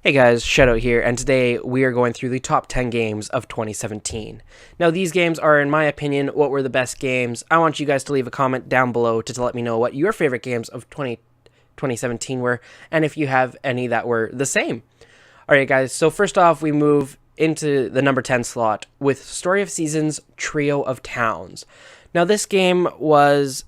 Hey guys, Shadow here, and today we are going through the top 10 games of 2017. Now, these games are, in my opinion, what were the best games. I want you guys to leave a comment down below to let me know what your favorite games of 2017 were, and if you have any that were the same. Alright guys, so first off, we move into the number 10 slot with Story of Seasons Trio of Towns. Now, this game was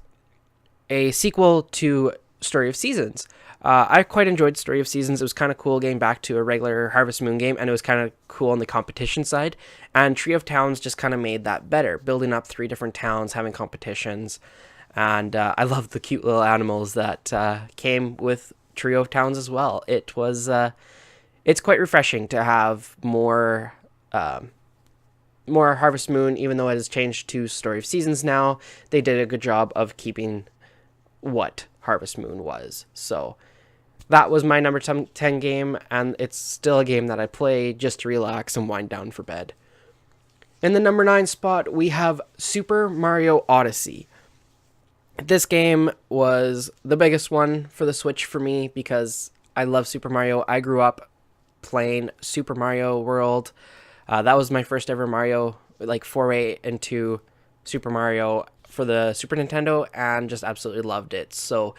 a sequel to Story of Seasons. I quite enjoyed Story of Seasons. It was kind of cool getting back to a regular Harvest Moon game, and it was kind of cool on the competition side. And Trio of Towns just kind of made that better, building up 3 different towns, having competitions. And I love the cute little animals that came with Trio of Towns as well. It's quite refreshing to have more Harvest Moon, even though it has changed to Story of Seasons now. They did a good job of keeping what Harvest Moon was. So that was my number 10 game, and it's still a game that I play just to relax and wind down for bed. In the number 9 spot, we have Super Mario Odyssey. This game was the biggest one for the Switch for me because I love Super Mario. I grew up playing Super Mario World. That was my first ever Mario, foray into Super Mario for the Super Nintendo, and just absolutely loved it. So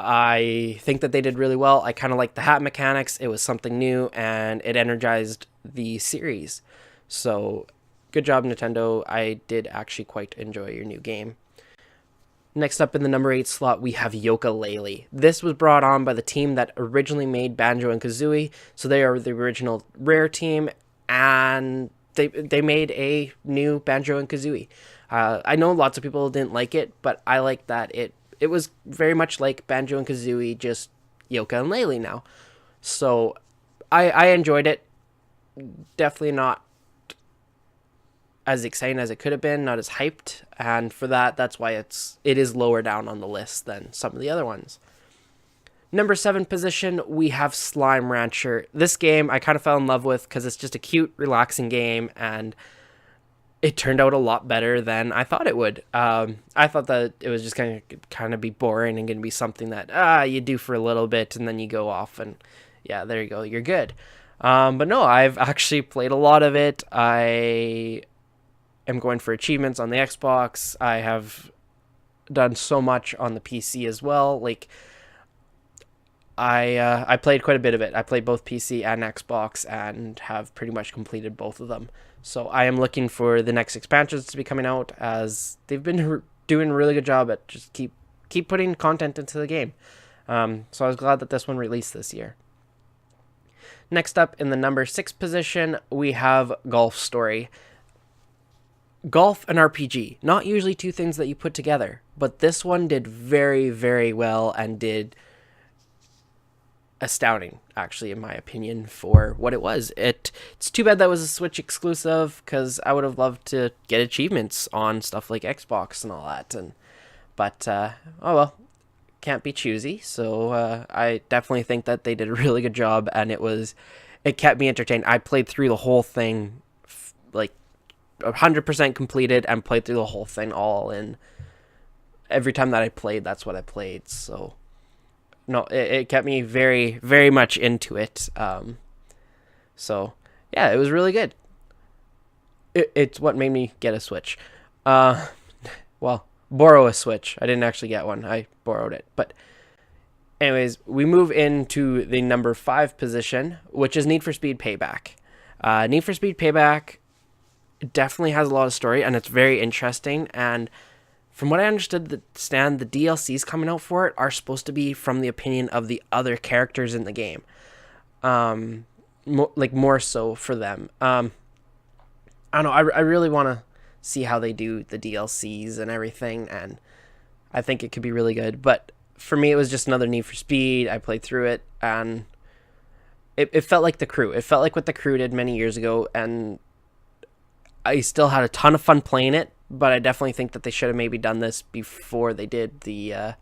I think that they did really well. I kind of like the hat mechanics. It was something new, and it energized the series. So good job, Nintendo. I did actually quite enjoy your new game. Next up in the number 8 slot, we have Yooka-Laylee. This was brought on by the team that originally made Banjo and Kazooie. So they are the original Rare team, and they made a new Banjo and Kazooie. I know lots of people didn't like it, but I like that it was very much like Banjo and Kazooie, just Yooka-Laylee now. So I enjoyed it. Definitely not as exciting as it could have been, not as hyped, and for that's why it is lower down on the list than some of the other ones. Number 7 position, we have Slime Rancher. This game I kind of fell in love with because it's just a cute, relaxing game, and it turned out a lot better than I thought it would. I thought that it was just going to kind of be boring and going to be something that you do for a little bit and then you go off and yeah, there you go, you're good. But no, I've actually played a lot of it. I am going for achievements on the Xbox. I have done so much on the PC as well. I played quite a bit of it. I played both PC and Xbox and have pretty much completed both of them. So I am looking for the next expansions to be coming out, as they've been doing a really good job at just keep putting content into the game. So I was glad that this one released this year. Next up in the number 6 position, we have Golf Story. Golf and RPG, not usually two things that you put together, but this one did very, very well and did astounding, actually, in my opinion, for what it was. It's too bad that was a Switch exclusive, because I would have loved to get achievements on stuff like Xbox and all that, but oh well, can't be choosy. So I definitely think that they did a really good job, and it kept me entertained. I played through the whole thing 100% completed, and played through the whole thing all in. Every time that I played, that's what I played. So no, it kept me very, very much into it. So yeah, it was really good. It's what made me get a Switch. Well, borrow a Switch. I didn't actually get one. I borrowed it. But anyways, we move into the number 5 position, which is Need for Speed Payback. Need for Speed Payback definitely has a lot of story, and it's very interesting. And from what I understood, the DLCs coming out for it are supposed to be from the opinion of the other characters in the game. More so for them. I don't know. I really want to see how they do the DLCs and everything, and I think it could be really good. But for me, it was just another Need for Speed. I played through it, and it felt like The Crew. It felt like what The Crew did many years ago, and I still had a ton of fun playing it, but I definitely think that they should have maybe done this before they did the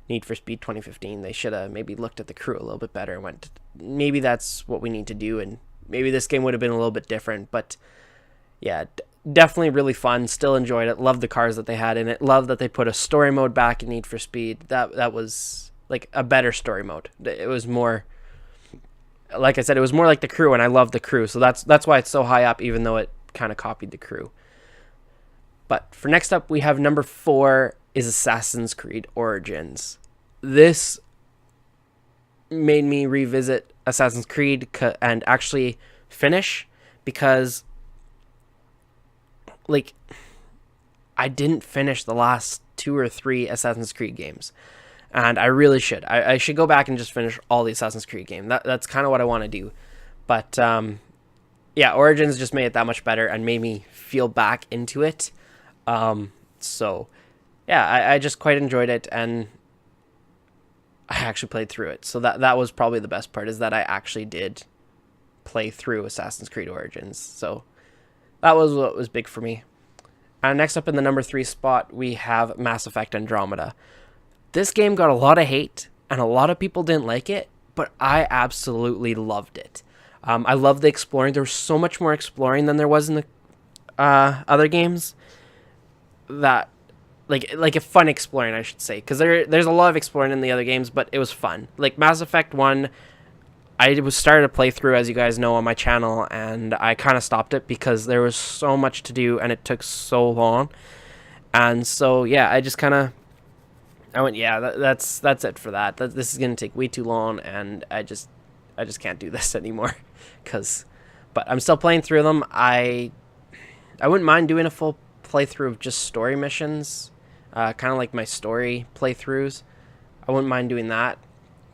Need for Speed 2015. They should have maybe looked at The Crew a little bit better and went, maybe that's what we need to do, and maybe this game would have been a little bit different. But yeah, definitely really fun. Still enjoyed it. Loved the cars that they had in it. Loved that they put a story mode back in Need for Speed. That was like a better story mode. It was more like I said, it was more like The Crew, and I love The Crew, so that's why it's so high up, even though it kind of copied The Crew. But for next up, we have number 4 is Assassin's Creed Origins. This made me revisit Assassin's Creed and actually finish, because like I didn't finish the last 2 or 3 Assassin's Creed games, and I really should. I should go back and just finish all the Assassin's Creed game. That's kind of what I want to do. But yeah, Origins just made it that much better and made me feel back into it. So yeah, I just quite enjoyed it, and I actually played through it. So that was probably the best part, is that I actually did play through Assassin's Creed Origins. So that was what was big for me. Next up in the number 3 spot, we have Mass Effect Andromeda. This game got a lot of hate, and a lot of people didn't like it, but I absolutely loved it. I love the exploring. There was so much more exploring than there was in the other games. That, like a fun exploring, I should say, because there's a lot of exploring in the other games, but it was fun. Like Mass Effect 1, I was started a playthrough, as you guys know, on my channel, and I kind of stopped it because there was so much to do and it took so long. And so yeah, I went, yeah, that's it for that. This is gonna take way too long, and I just can't do this anymore. But I'm still playing through them. I wouldn't mind doing a full playthrough of just story missions, kind of like my story playthroughs. I wouldn't mind doing that,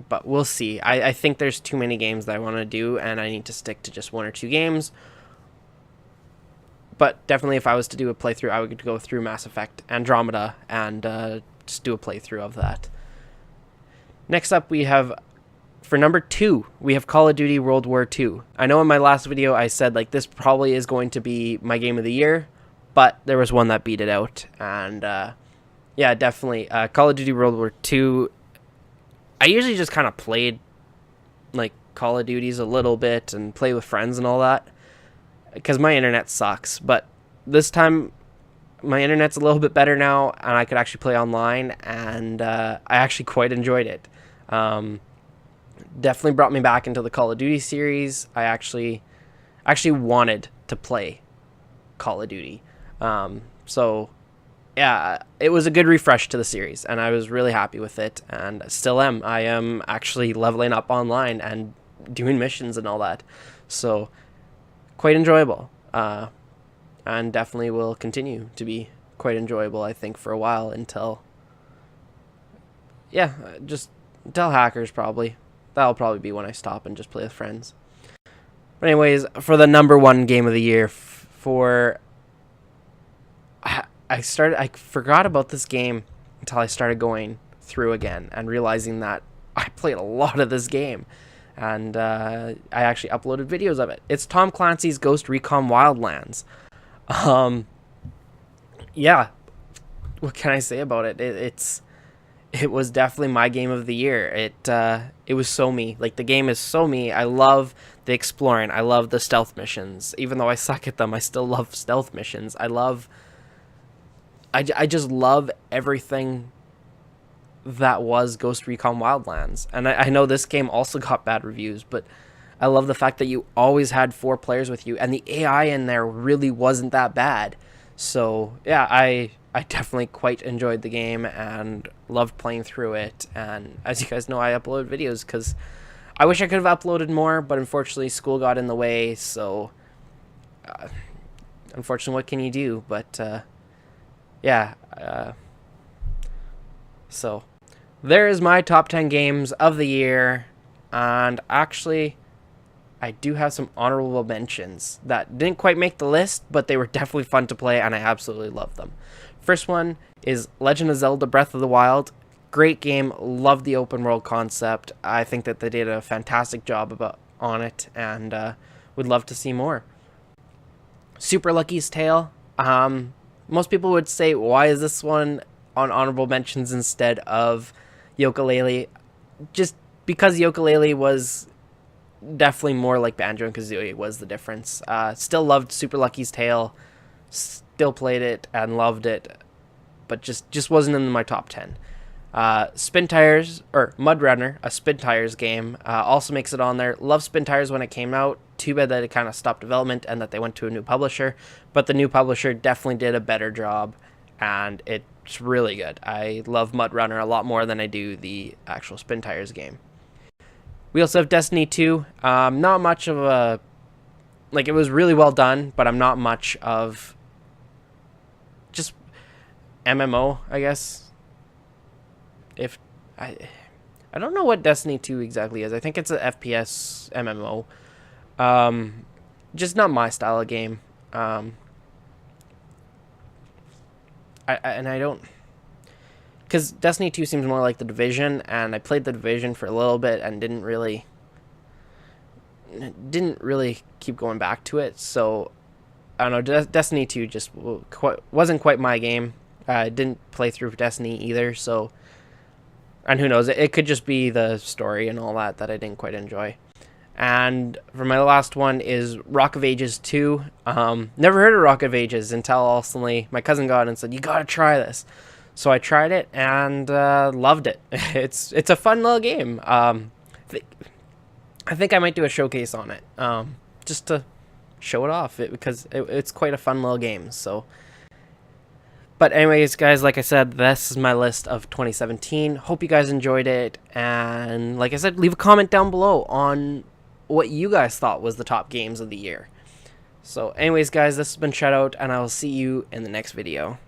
but we'll see. I think there's too many games that I want to do, and I need to stick to just 1 or 2 games. But definitely, if I was to do a playthrough, I would go through Mass Effect Andromeda and just do a playthrough of that. Next up, we have, for number 2, we have Call of Duty World War II. I know in my last video I said, like, this probably is going to be my game of the year, but there was one that beat it out. And yeah, definitely Call of Duty World War II. I usually just kind of played like Call of Duties a little bit and play with friends and all that, because my internet sucks. But this time my internet's a little bit better now, and I could actually play online, and I actually quite enjoyed it. Definitely brought me back into the Call of Duty series. I actually wanted to play Call of Duty. So yeah, it was a good refresh to the series, and I was really happy with it, and still am. I am actually leveling up online and doing missions and all that. So quite enjoyable. And definitely will continue to be quite enjoyable, I think, for a while, until, yeah, just until Hackers, probably. That'll probably be when I stop and just play with friends. But anyways, for the number 1 game of the year, I forgot about this game until I started going through again and realizing that I played a lot of this game. And I actually uploaded videos of it. It's Tom Clancy's Ghost Recon Wildlands. Yeah, what can I say about it? It was definitely my game of the year. It was so me. Like, the game is so me. I love the exploring. I love the stealth missions. Even though I suck at them, I still love stealth missions. I just love everything that was Ghost Recon Wildlands. And I know this game also got bad reviews, but I love the fact that you always had 4 players with you, and the AI in there really wasn't that bad. So yeah, I definitely quite enjoyed the game and loved playing through it. And as you guys know, I upload videos because I wish I could have uploaded more, but unfortunately school got in the way. So unfortunately, what can you do? But yeah, so there is my top 10 games of the year. And actually, I do have some honorable mentions that didn't quite make the list, but they were definitely fun to play, and I absolutely love them. First one is Legend of Zelda Breath of the Wild. Great game. Love the open world concept. I think that they did a fantastic job on it, and would love to see more. Super Lucky's Tale. Most people would say, why is this one on honorable mentions instead of Yooka-Laylee? Just because Yooka-Laylee was definitely more like Banjo and Kazooie was the difference. Still loved Super Lucky's Tale. Still played it and loved it, but just wasn't in my top 10. Spin Tires, or Mud Runner, a Spin Tires game, also makes it on there. Love Spin Tires when it came out. Too bad that it kind of stopped development and that they went to a new publisher. But the new publisher definitely did a better job, and it's really good. I love Mud Runner a lot more than I do the actual Spin Tires game. We also have Destiny 2. Not much of a... Like, it was really well done, but I'm not much of... just MMO, I guess. If I don't know what Destiny 2 exactly is. I think it's a FPS MMO. Just not my style of game. I don't, because Destiny 2 seems more like The Division, and I played The Division for a little bit and didn't really keep going back to it. So I don't know. Destiny 2 just wasn't quite my game. I didn't play through Destiny either, so. And who knows, it could just be the story and all that I didn't quite enjoy. And for my last one is Rock of Ages 2. Never heard of Rock of Ages until ultimately my cousin got it and said, you gotta try this. So I tried it and loved it. It's a fun little game. I think I might do a showcase on it, just to show it off, because it's quite a fun little game. So. But anyways, guys, like I said, this is my list of 2017. Hope you guys enjoyed it. And like I said, leave a comment down below on what you guys thought was the top games of the year. So anyways, guys, this has been Shoutout, and I will see you in the next video.